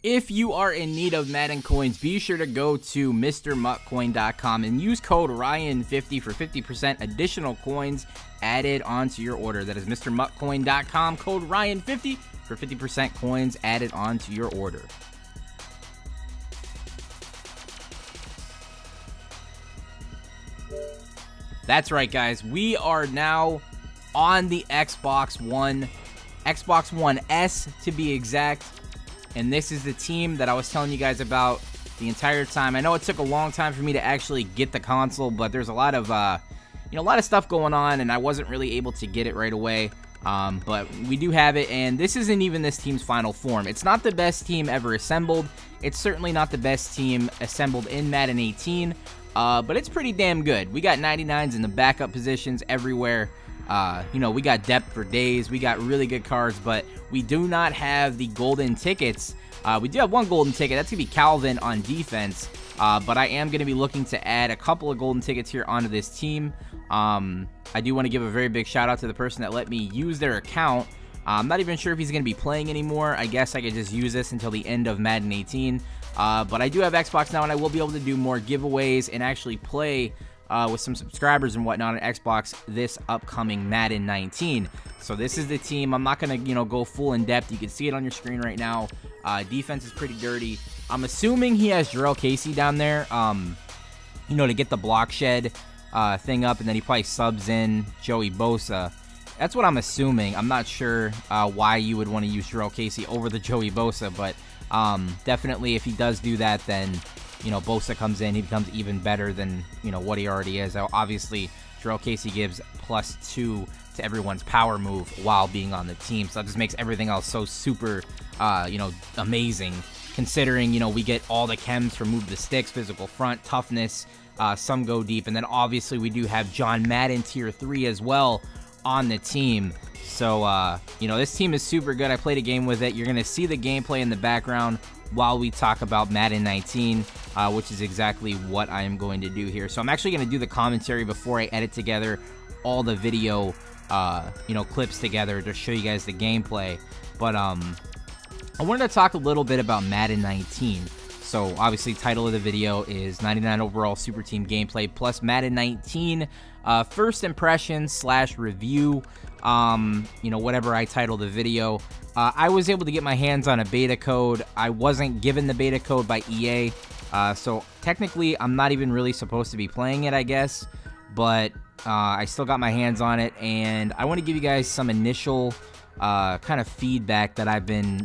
If you are in need of Madden coins, be sure to go to MrMuttCoin.com and use code Ryan50 for 50% additional coins added onto your order. That is MrMuttCoin.com, code Ryan50 for 50% coins added onto your order. That's right, guys. We are now on the Xbox One, Xbox One S to be exact. And this is the team that I was telling you guys about the entire time. I know it took a long time for me to actually get the console, but there's a lot of, a lot of stuff going on, and I wasn't really able to get it right away. But we do have it, and this isn't even this team's final form. It's not the best team ever assembled. It's certainly not the best team assembled in Madden 18, but it's pretty damn good. We got 99s in the backup positions everywhere. We got depth for days. We got really good cards, but we do not have the golden tickets. We do have one golden ticket. That's going to be Calvin on defense, but I am going to be looking to add a couple of golden tickets here onto this team. I do want to give a very big shout out to the person that let me use their account. I'm not even sure if he's going to be playing anymore. I guess I could just use this until the end of Madden 18. But I do have Xbox now, and I will be able to do more giveaways and actually play with some subscribers and whatnot on Xbox this upcoming Madden 19. So this is the team. I'm not going to, go full in depth. You can see it on your screen right now. Defense is pretty dirty. I'm assuming he has Jarrell Casey down there, to get the block shed thing up, and then he probably subs in Joey Bosa. That's what I'm assuming. I'm not sure why you would want to use Jarrell Casey over the Joey Bosa, but definitely if he does do that, then Bosa comes in, he becomes even better than, what he already is. Obviously, Jarrell Casey gives +2 to everyone's power move while being on the team. So that just makes everything else so super, amazing. Considering, we get all the chems for move the sticks, physical front, toughness, some go deep. And then obviously we do have John Madden Tier 3 as well on the team. So, this team is super good. I played a game with it. You're going to see the gameplay in the background while we talk about Madden 19, which is exactly what I am going to do here. So I'm actually going to do the commentary before I edit together all the video, clips together to show you guys the gameplay. But I wanted to talk a little bit about Madden 19. So obviously, title of the video is 99 overall Super Team gameplay plus Madden 19 first impressions / review. Whatever I title the video. I was able to get my hands on a beta code. I wasn't given the beta code by EA, so technically I'm not even really supposed to be playing it, I guess, but I still got my hands on it, and I want to give you guys some initial kind of feedback that I've been,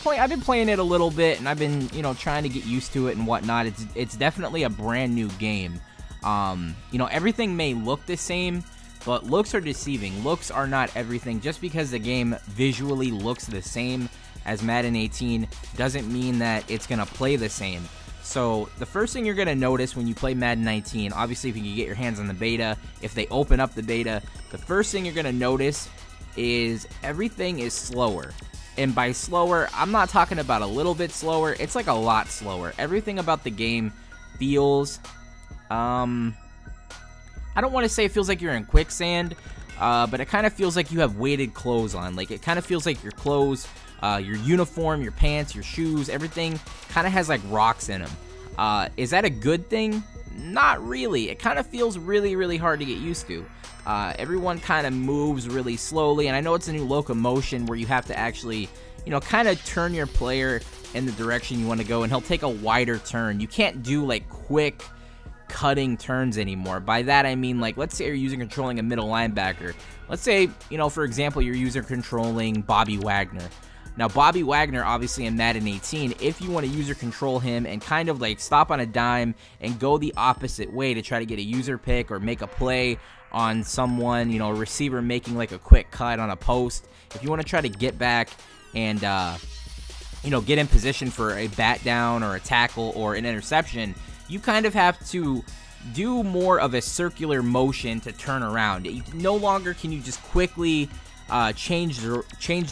I've been playing it a little bit, and I've been, trying to get used to it and whatnot. It's definitely a brand new game. Everything may look the same, but looks are deceiving. Looks are not everything. Just because the game visually looks the same as Madden 18 doesn't mean that it's going to play the same. So the first thing you're going to notice when you play Madden 19, obviously if you can get your hands on the beta, if they open up the beta, the first thing you're going to notice is everything is slower. And by slower, I'm not talking about a little bit slower. It's like a lot slower. Everything about the game feels... I don't want to say it feels like you're in quicksand, but it kind of feels like you have weighted clothes on. Like, it kind of feels like your clothes, your uniform, your pants, your shoes, everything kind of has like rocks in them. Is that a good thing? Not really. It kind of feels really, really hard to get used to. Everyone kind of moves really slowly, and I know it's a new locomotion where you have to actually, kind of turn your player in the direction you want to go, and he'll take a wider turn. You can't do like quick cutting turns anymore. By that I mean, like, let's say you're controlling a middle linebacker. Let's say, for example, you're controlling Bobby Wagner. Now, Bobby Wagner, obviously in Madden 18, if you want to user control him and kind of like stop on a dime and go the opposite way to try to get a user pick or make a play on someone, a receiver making like a quick cut on a post, if you want to try to get back and, get in position for a bat down or a tackle or an interception, you kind of have to do more of a circular motion to turn around. No longer can you just quickly change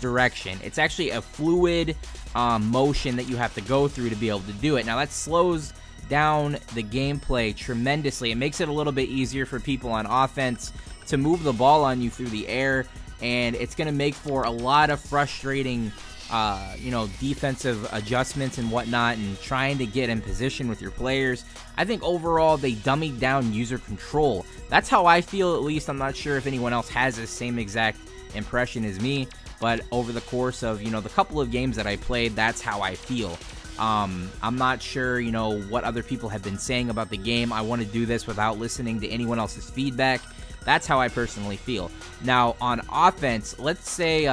direction. It's actually a fluid motion that you have to go through to be able to do it. Now that slows down the gameplay tremendously. It makes it a little bit easier for people on offense to move the ball on you through the air, and it's going to make for a lot of frustrating you know, defensive adjustments and whatnot, and trying to get in position with your players. I think overall they dummied down user control. That's how I feel, at least. I'm not sure if anyone else has the same exact impression as me, but over the course of, you know, the couple of games that I played, that's how I feel. I'm not sure, you know, what other people have been saying about the game. I want to do this without listening to anyone else's feedback. That's how I personally feel. Now, on offense, let's say,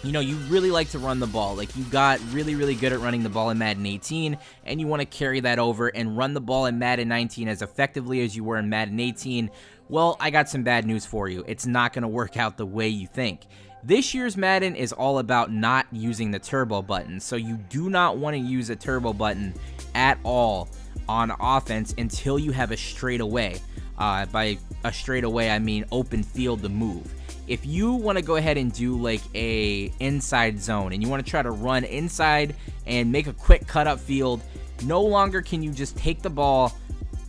you know, you really like to run the ball. Like, you got really, really good at running the ball in Madden 18, and you want to carry that over and run the ball in Madden 19 as effectively as you were in Madden 18. Well, I got some bad news for you. It's not going to work out the way you think. This year's Madden is all about not using the turbo button, so you do not want to use a turbo button at all on offense until you have a straightaway. By a straightaway, I mean open field to move. If you want to go ahead and do like a inside zone and you want to try to run inside and make a quick cut up field, no longer can you just take the ball,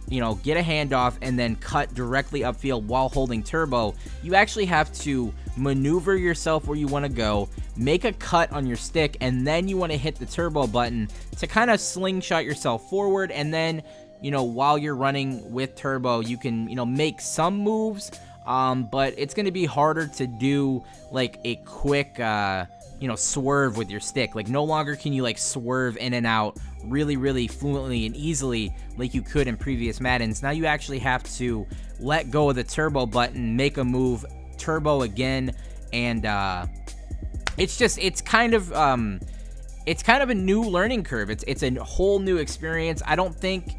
you know, get a handoff and then cut directly upfield while holding turbo. You actually have to maneuver yourself where you want to go, make a cut on your stick, and then you want to hit the turbo button to kind of slingshot yourself forward. And then, you know, while you're running with turbo, you can, you know, make some moves, but it's going to be harder to do like a quick, you know, swerve with your stick. Like, no longer can you like swerve in and out really, really fluently and easily like you could in previous Maddens. Now you actually have to let go of the turbo button, make a move, turbo again, and it's kind of a new learning curve. It's a whole new experience. I don't think,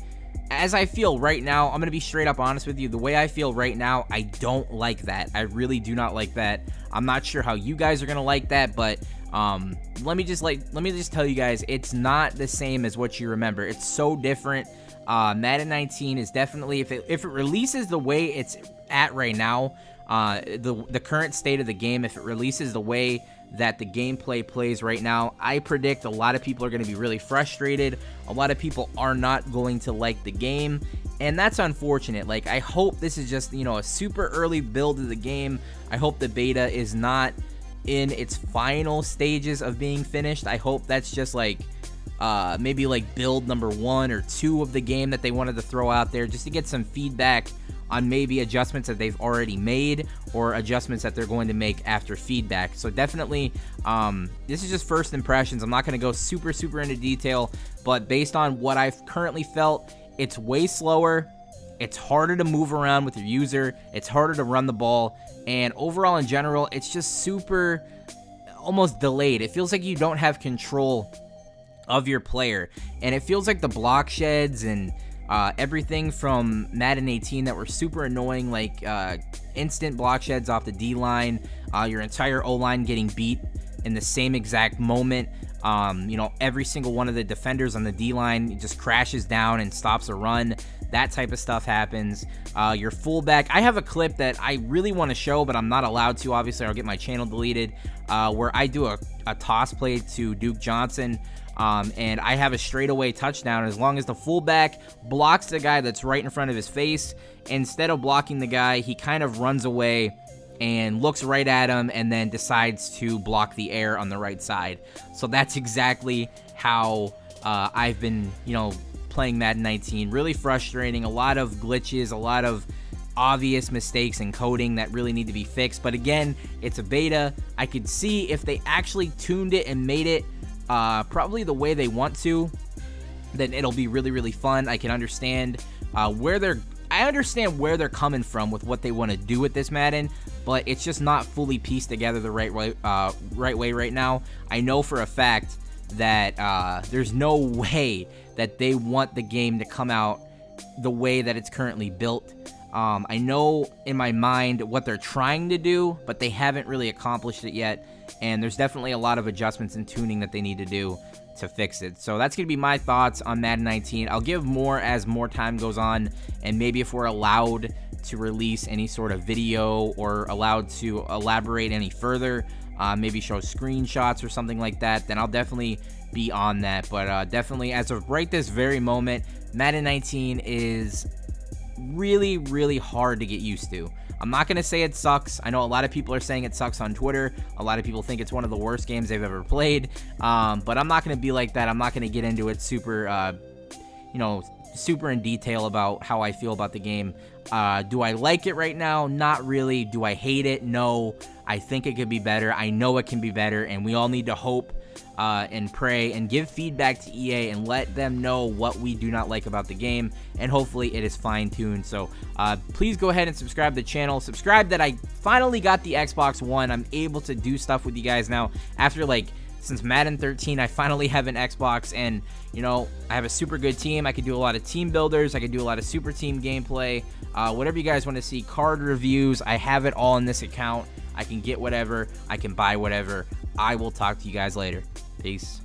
as I feel right now, I'm gonna be straight up honest with you, the way I feel right now, I don't like that. I really do not like that. I'm not sure how you guys are gonna like that, but let me just tell you guys, it's not the same as what you remember. It's so different. Madden 19 is definitely, if it releases the way it's at right now, the current state of the game, if it releases the way that the gameplay plays right now, I predict a lot of people are going to be really frustrated. A lot of people are not going to like the game, and that's unfortunate. Like, I hope this is just, you know, a super early build of the game. I hope the beta is not in its final stages of being finished. I hope that's just like maybe like build number 1 or 2 of the game that they wanted to throw out there just to get some feedback on maybe adjustments that they've already made or adjustments that they're going to make after feedback. So definitely, this is just first impressions. I'm not going to go super into detail, but based on what I've currently felt, it's way slower. It's harder to move around with your user. It's harder to run the ball. And overall, in general, it's just super almost delayed. It feels like you don't have control of your player. And it feels like the block sheds and everything from Madden 18 that were super annoying, like instant block sheds off the D-line, your entire O-line getting beat in the same exact moment. You know, every single one of the defenders on the D-line just crashes down and stops a run. That type of stuff happens. Your fullback, I have a clip that I really want to show, but I'm not allowed to. Obviously, I'll get my channel deleted, where I do a toss play to Duke Johnson. And I have a straightaway touchdown as long as the fullback blocks the guy that's right in front of his face. Instead of blocking the guy, he kind of runs away and looks right at him and then decides to block the air on the right side. So that's exactly how I've been, you know, playing Madden 19. Really frustrating, a lot of glitches, a lot of obvious mistakes in coding that really need to be fixed. But again, it's a beta. I could see if they actually tuned it and made it probably the way they want to, then it'll be really fun. I can understand where they're coming from with what they want to do with this Madden, but it's just not fully pieced together the right way right now. I know for a fact that there's no way that they want the game to come out the way that it's currently built. I know in my mind what they're trying to do, but they haven't really accomplished it yet. And there's definitely a lot of adjustments and tuning that they need to do to fix it. So that's going to be my thoughts on Madden 19. I'll give more as more time goes on, and maybe if we're allowed to release any sort of video or allowed to elaborate any further, maybe show screenshots or something like that, then I'll definitely be on that. But definitely as of right this very moment, Madden 19 is really, really hard to get used to. I'm not going to say it sucks. I know a lot of people are saying it sucks on Twitter. A lot of people think it's one of the worst games they've ever played. But I'm not going to be like that. I'm not going to get into it super, super in detail about how I feel about the game. Do I like it right now? Not really. Do I hate it? No. I think it could be better. I know it can be better, and we all need to hope and pray and give feedback to EA and let them know what we do not like about the game, and hopefully it is fine-tuned. So please go ahead and subscribe to the channel. Subscribe that I finally got the Xbox One. I'm able to do stuff with you guys now after since Madden 13. I finally have an Xbox, and I have a super good team. I can do a lot of team builders. I can do a lot of super team gameplay, whatever you guys want to see, card reviews. I have it all in this account. I can get whatever. I can buy whatever. I will talk to you guys later. Peace.